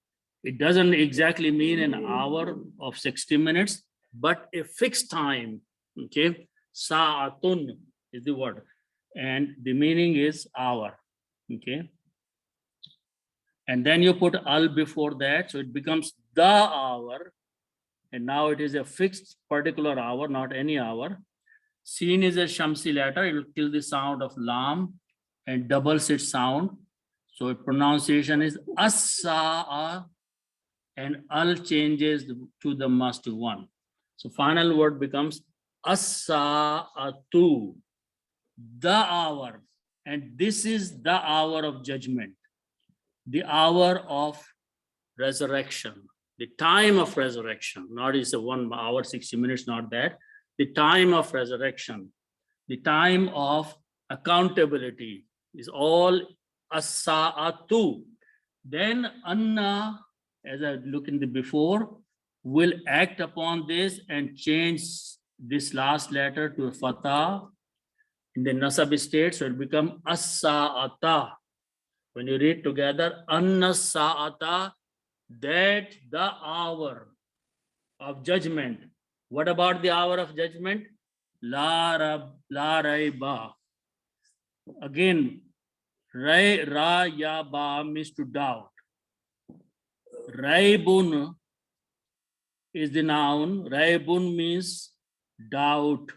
it doesn't exactly mean an hour of 60 minutes, but a fixed time. Okay, sa'atun is the word, and the meaning is hour. Okay, and then you put al before that, so it becomes the hour, and now it is a fixed particular hour, not any hour. Sin is a shamsi letter, it will kill the sound of lam and doubles its sound. So pronunciation is as-sa'a, and al changes to the must one. So final word becomes as-sa'atu. the hour, and this is the hour of judgment, the hour of resurrection, the time of resurrection. Not is a 1 hour 60 minutes, not that. The time of resurrection, the time of accountability is all as-sa'atu. Then Anna, as I looked in the before, will act upon this and change this last letter to a fatah in the nasab state, so it become as-sa'ata. When you read together, Anna sa'ata, that the hour of judgment. What about the hour of judgment? La raiba. Again, ra ya ba means to doubt. Raibun is the noun. Raibun means doubt,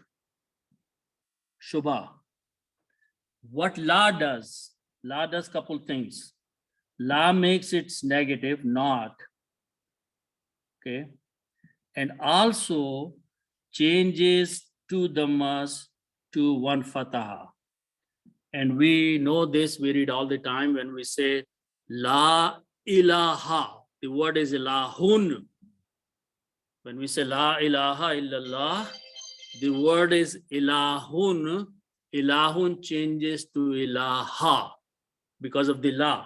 shubha. What la does? La does couple things. La makes it negative, not. Okay. And also changes to the mas to one fatah. And we know this, we read all the time when we say la ilaha. The word is ilahun. When we say la ilaha illallah, the word is ilahun. Ilahun changes to ilaha because of the la.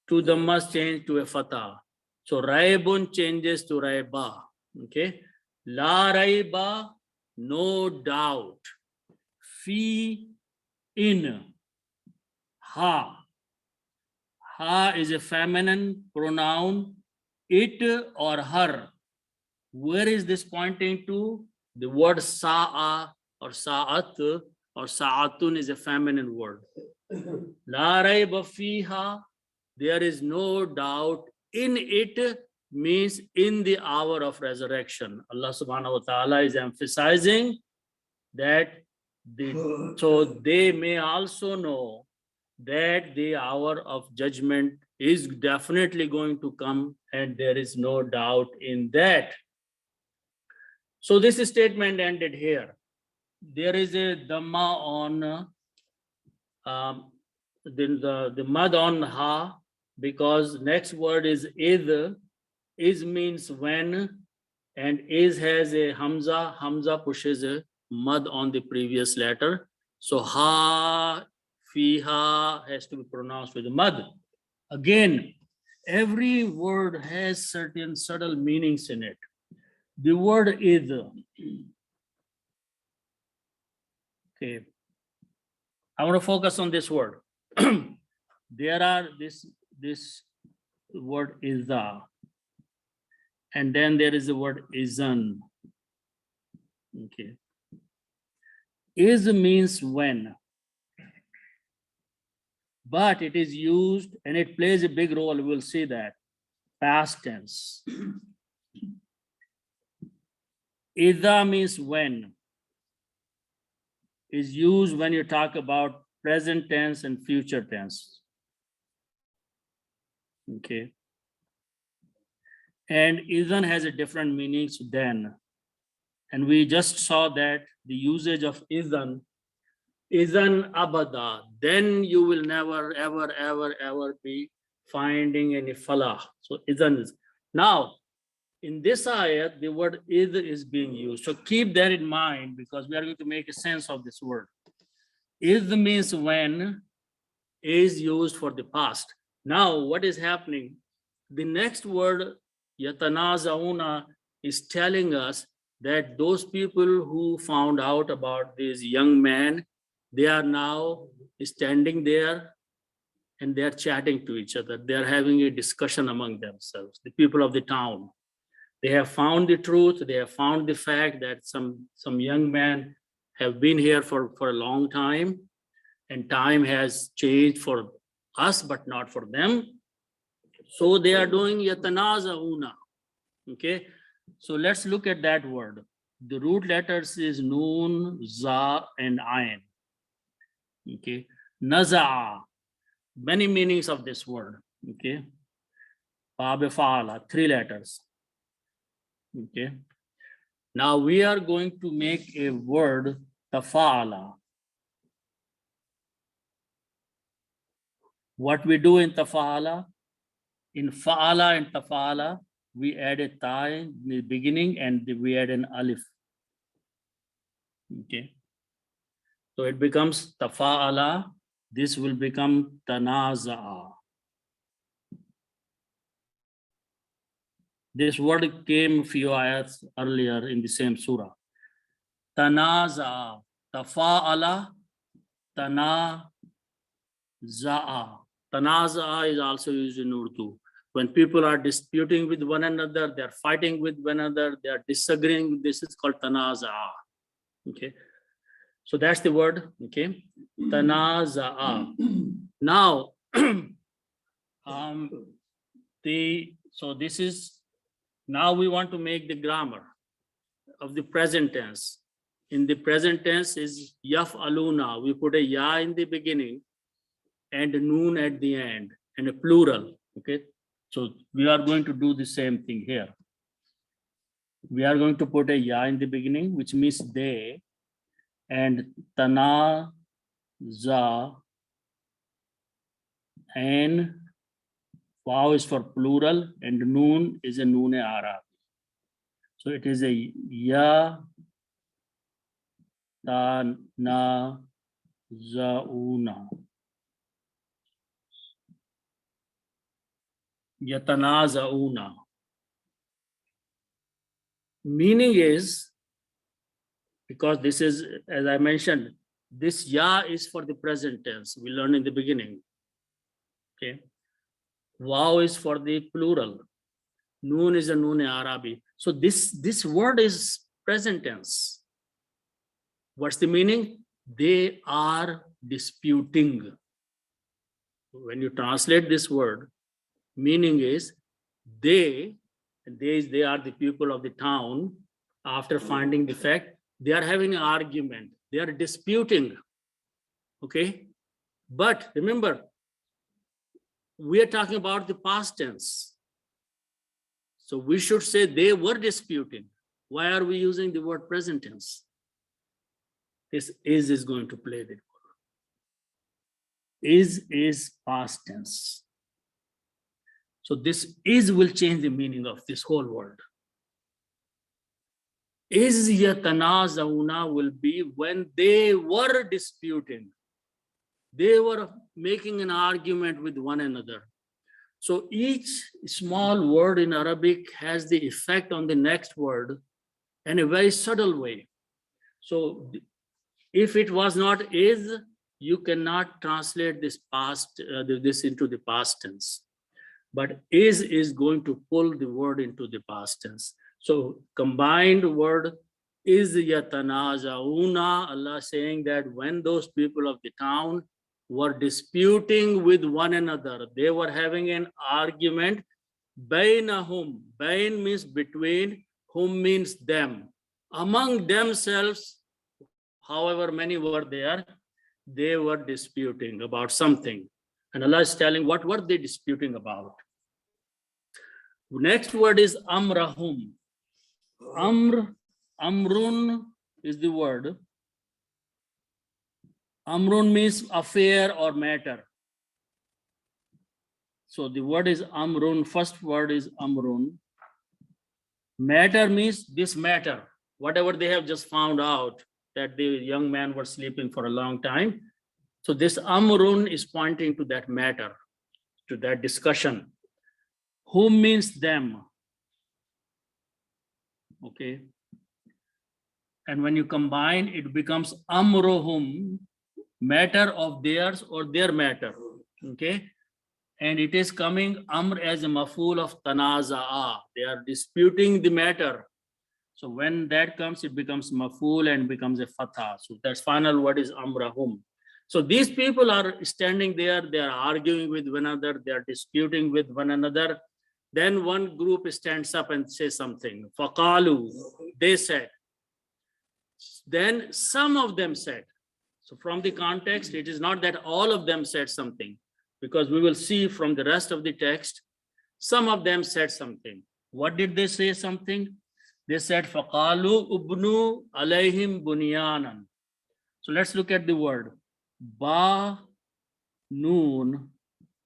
To the mas change to a fatah. So raibun changes to raiba. Okay. La raiba, no doubt. Fi, in. Ha. Ha is a feminine pronoun. It or her. Where is this pointing to? The word sa'a or sa'at or sa'atun is a feminine word. La raiba fiha, there is no doubt in it, means in the hour of resurrection. Allah subhanahu wa ta'ala is emphasizing that so they may also know that the hour of judgment is definitely going to come, and there is no doubt in that. So this statement ended here. There is a dhamma on the mad on ha, because next word is id. Is means when, and is has a hamza. Hamza pushes a mad on the previous letter. So ha, fiha has to be pronounced with a mad. Again, every word has certain subtle meanings in it. The word is, okay, I want to focus on this word. There are this word iza, and then there is the word izan. Okay. Is means when, but it is used and it plays a big role. We'll see that. Past tense. Iza means when. Is used when you talk about present tense and future tense. Okay. And izan has a different meanings than. And we just saw that the usage of izan abada, then you will never, ever be finding any falah. So izan is. Now, in this ayat, the word is being used. So keep that in mind, because we are going to make a sense of this word. Is means when, is used for the past. Now, what is happening? The next word, yatanazauna, is telling us that those people who found out about this young man, they are now standing there and they are chatting to each other. They are having a discussion among themselves, the people of the town. They have found the truth. They have found the fact that some young men have been here for a long time, and time has changed for us, but not for them. So they are doing yatanazauna. Okay. So let's look at that word. The root letters is noon, za, and ayn. Okay. Naza'a. Many meanings of this word. Okay. Fa'ala, 3 letters. Okay. Now we are going to make a word tafa'ala. What we do in tafa'ala, in fa'ala and tafa'ala, we add a ta in the beginning and we add an alif. Okay. So it becomes tafa'ala. This will become tanaza'a. This word came a few ayats earlier in the same surah. Tanaza'a, tafa'ala, tanaza'a. Tanaza'a is also used in Urdu. When people are disputing with one another, they are fighting with one another, they are disagreeing. This is called tanaza'a. Okay. So that's the word. Okay. Tanaza'a. Now, so this is, now we want to make the grammar of the present tense. In the present tense is yaf'aluna. We put a ya in the beginning and a noon at the end and a plural. Okay. So we are going to do the same thing here. We are going to put a ya in the beginning, which means they, and tana, za, and waw is for plural, and noon is a noon-e-arab. So it is a ya, ta, na, za, una. Yatanazauna. Meaning is, because this is, as I mentioned, this ya is for the present tense. We learned in the beginning. Okay. Waw is for the plural. Noon is a noon-e-arabi. So this word is present tense. What's the meaning? They are disputing. When you translate this word, meaning is they are the people of the town. After finding the fact, they are having an argument. They are disputing. Okay. But remember, we are talking about the past tense. So we should say they were disputing. Why are we using the word present tense? This is going to play the role. Is past tense. So this is will change the meaning of this whole word. Is yatanazawna will be when they were disputing. They were making an argument with one another. So each small word in Arabic has the effect on the next word in a very subtle way. So if it was not is, you cannot translate this past this into the past tense. But is going to pull the word into the past tense. So combined word is yatanazauna, Allah saying that when those people of the town were disputing with one another, they were having an argument. Bainahum, bain means between, whom means them. Among themselves, however many were there, they were disputing about something. And Allah is telling what were they disputing about. Next word is amrahum. Amrun is the word. Amrun means affair or matter. So the word is amrun. First word is amrun. Matter means this matter. Whatever they have just found out that the young man was sleeping for a long time. So this amrun is pointing to that matter, to that discussion. Whom means them. Okay. And when you combine, it becomes amruhum, matter of theirs or their matter. Okay. And it is coming amr as a maf'ul of tanaza'a. They are disputing the matter. So when that comes, it becomes maf'ul and becomes a fatha. So that's final word is amrahum. So these people are standing there, they are arguing with one another, they are disputing with one another. Then one group stands up and says something. Faqalu, they said. Then some of them said. So from the context, it is not that all of them said something, because we will see from the rest of the text, some of them said something. What did they say something? They said, Faqalu ubnu alayhim bunyanan. So let's look at the word. Ba, noon,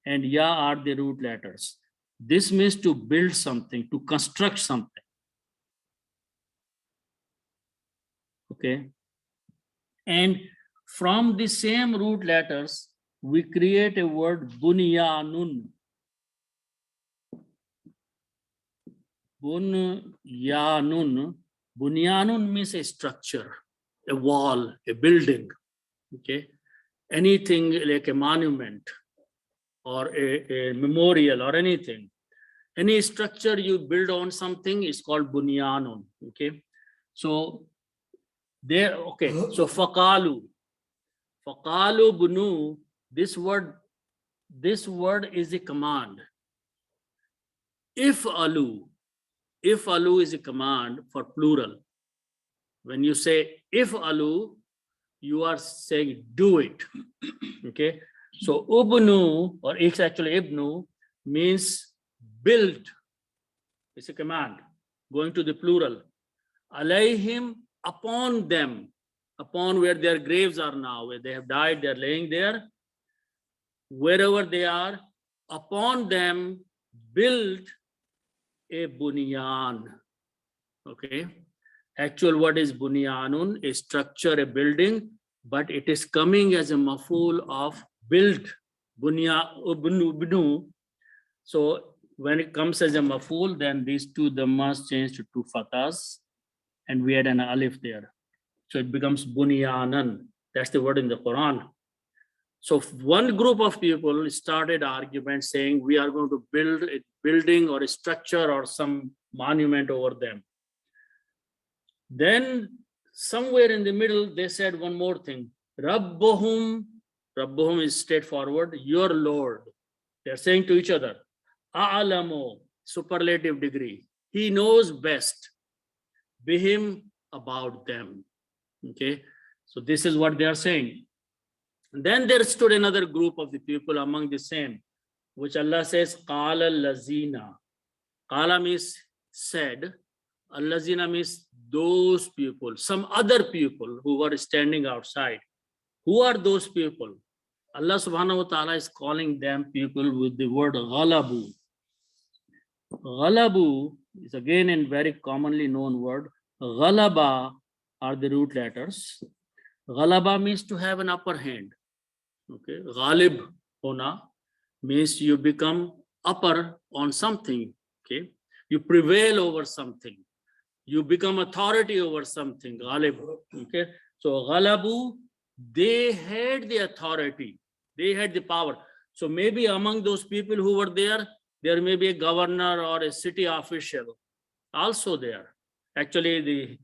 and ya are the root letters. This means to build something, to construct something. Okay. And from the same root letters, we create a word bunyanun. Bunyanun. Bunyanun means a structure, a wall, a building. Okay. Anything like a monument or a memorial or anything. Any structure you build on something is called bunyanun. Okay. So there, okay. So faqalu bunu, this word is a command. If alu is a command for plural. When you say if alu, you are saying do it. Okay. So ubnu, or it's actually ibnu, means build. It's a command going to the plural. Alayhim, upon them, upon where their graves are now, where they have died, they're laying there. Wherever they are, upon them build a bunyan. Okay. Actual word is bunyanun, a structure, a building, but it is coming as a maf'ul of build, bunyan. So when it comes as a maf'ul, then these two dhammas change to two fathas, and we add an alif there. So it becomes bunyanan. That's the word in the Quran. So one group of people started argument saying we are going to build a building or a structure or some monument over them. Then somewhere in the middle, they said one more thing. Rabbuhum is straightforward, your Lord. They're saying to each other, A'lamu, superlative degree. He knows best. Bihim, about them. Okay, so this is what they are saying. Then there stood another group of the people among the same, which Allah says, Qala allazina. Qala means said. Allazina means those people, some other people who were standing outside. Who are those people? Allah subhanahu wa ta'ala is calling them people with the word ghalabu. Ghalabu is again a very commonly known word. Ghalaba are the root letters. Ghalaba means to have an upper hand. Okay, ghalib hona means you become upper on something. Okay, you prevail over something. You become authority over something. Ghalib. Okay, so ghalabu, they had the authority. They had the power. So maybe among those people who were there may be a governor or a city official also there. Actually,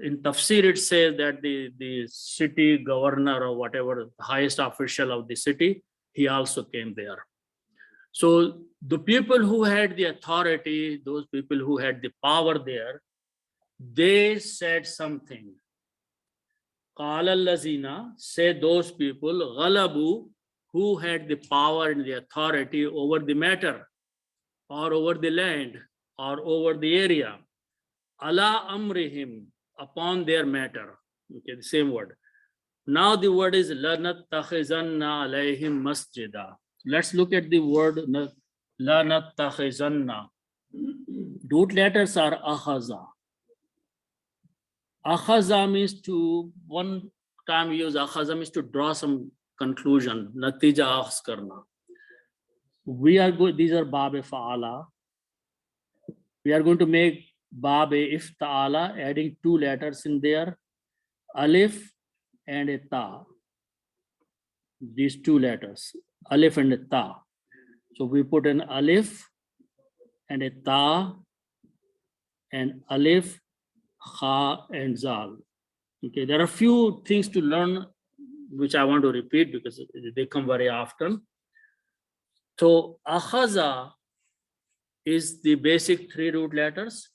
in Tafsir it says that the city governor or whatever, the highest official of the city, he also came there. So the people who had the authority, those people who had the power there, they said something. Qala allazina, say those people, ghalabu, who had the power and the authority over the matter, or over the land, or over the area. Ala amrihim, upon their matter. Okay, the same word. Now the word is lanattakhizanna alayhim masjida. Let's look at the word lanattakhizanna. Root letters are akhaza. Akhaza means to, one time we use akhaza means to draw some conclusion. Natija akhz karna. We are good, these are bab fa'ala. We are going to make bab ifta'ala, adding two letters in there, alif and a ta. These two letters, alif and a ta. So we put an alif and a ta, and alif, kha and zal. Okay, there are a few things to learn which I want to repeat because they come very often. So akhaza is the basic three root letters.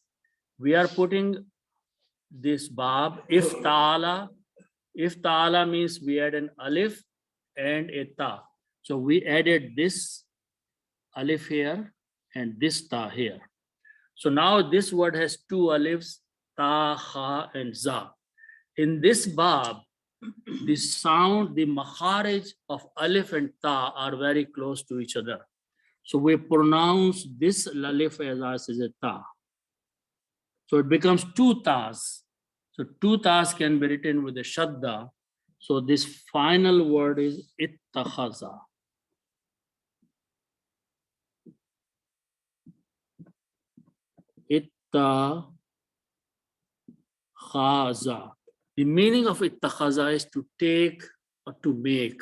We are putting this bab ifta'ala. Ifta'ala means we add an alif and a ta. So we added this alif here and this ta here. So now this word has two alifs, ta, kha, and za. In this bab, the sound, the makharij of alif and ta are very close to each other. So we pronounce this alif as a ta. So it becomes two tas. So two tas can be written with a shadda. So this final word is ittakhaza. Ittakhaza. The meaning of ittakhaza is to take or to make,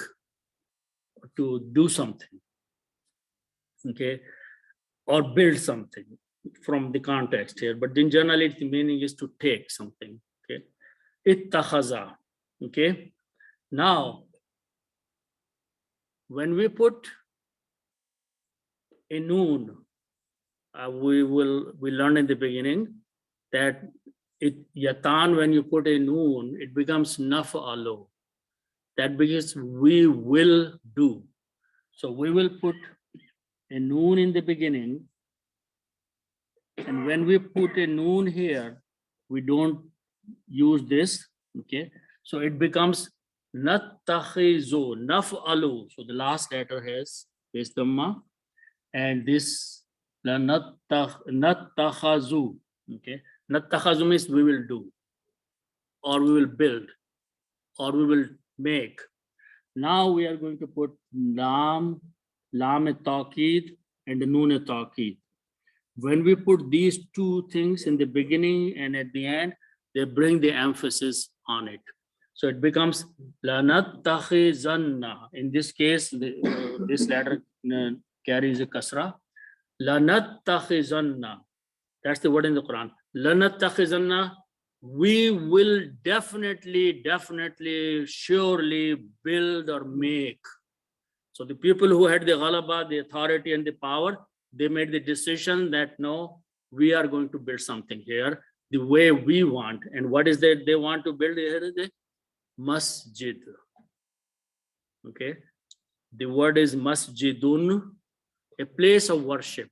or to do something, okay, or build something from the context here. But in generally, the meaning is to take something, okay. Ittakhaza, okay. Now, when we put a noon, we learned in the beginning that yatan, when you put a noon, it becomes naf'alu. That because we will do. So we will put a noon in the beginning, and when we put a noon here, we don't use this, okay. So it becomes nattakhizu, naf'alu. So the last letter has dhamma, and this nattakhazu, okay. Nattakhazu means we will do, or we will build, or we will make. Now we are going to put lam taqid and noon taqid. When we put these two things in the beginning and at the end, they bring the emphasis on it. So it becomes lanattakhizanna. In this case, this letter carries a kasra. Lanattakhizanna. That's the word in the Quran. Lanattakhizanna. We will definitely, surely build or make. So the people who had the ghalaba, the authority and the power, they made the decision that no, we are going to build something here the way we want. And what is that they want to build here? Is a masjid. Okay. The word is masjidun, a place of worship.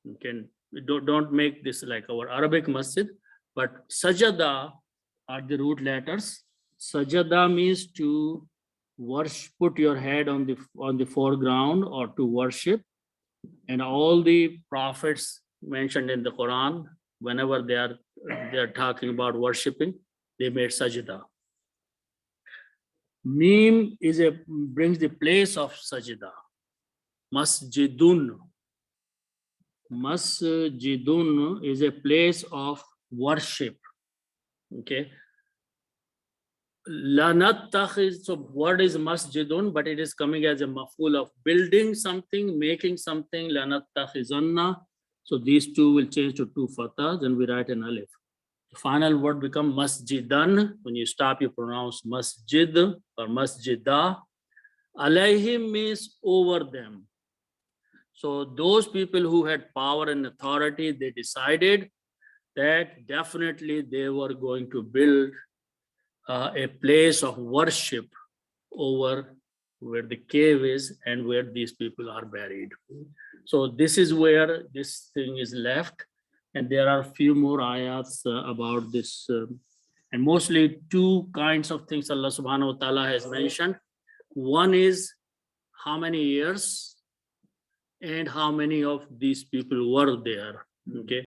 You can don't make this like our Arabic masjid, but sajada are the root letters. Sajada means to worship, put your head on the foreground, or to worship. And all the prophets mentioned in the Quran, whenever they are talking about worshiping, they made sajda. Mim brings the place of sajda. Masjidun. Masjidun is a place of worship. Okay. So word is masjidun, but it is coming as a maf'ul of building something, making something. Lanattakhizanna. So these two will change to two fathahs, and we write an alif. The final word becomes masjidan. When you stop, you pronounce masjid or masjidah. Alayhim means over them. So those people who had power and authority, they decided that definitely they were going to build a place of worship over where the cave is and where these people are buried. So this is where this thing is left. And there are a few more ayats about this. And mostly two kinds of things Allah subhanahu wa ta'ala has mentioned. One is how many years and how many of these people were there. Okay.